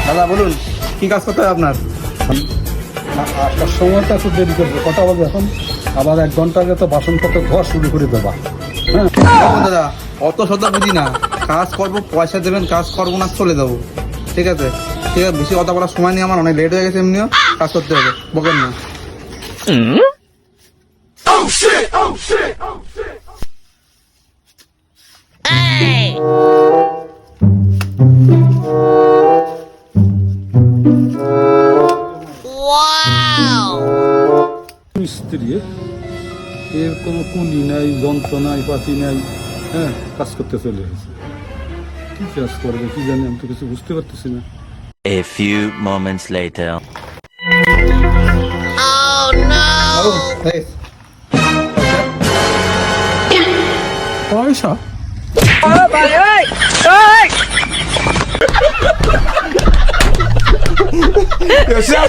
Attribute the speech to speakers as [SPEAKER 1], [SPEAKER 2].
[SPEAKER 1] দাদা বলুন কি কাজ করতে হবে আপনার?
[SPEAKER 2] আসার সময়টা একটু দেরি করবে, কটা বাজে এখন? আবার 1 ঘন্টা আগে তো বাসনপত্র ধোয়া শুরু করে দেবা। হ্যাঁ,
[SPEAKER 1] দেখুন দাদা, অত শত বুঝি না, কাজ করবো পয়সা দেবেন, কাজ করবো না চলে যাবো। ঠিক আছে ঠিক আছে, বেশি কথা বলার সময় নেই আমার, অনেক লেট হয়ে গেছে, এমনিও কাজ করতে হবে, বকেন না।
[SPEAKER 2] স্ত্রী এর কোনো কুলি নাই, যন্ত্র নাই, পাতি নাই, হ্যাঁ, কাজ করতে চলে এসেছে। কি কাজ করবে কি জানি, আমি তো কিছু বুঝতে পারতেছি না।
[SPEAKER 3] A few moments later.
[SPEAKER 1] পয়সা
[SPEAKER 2] পয়সা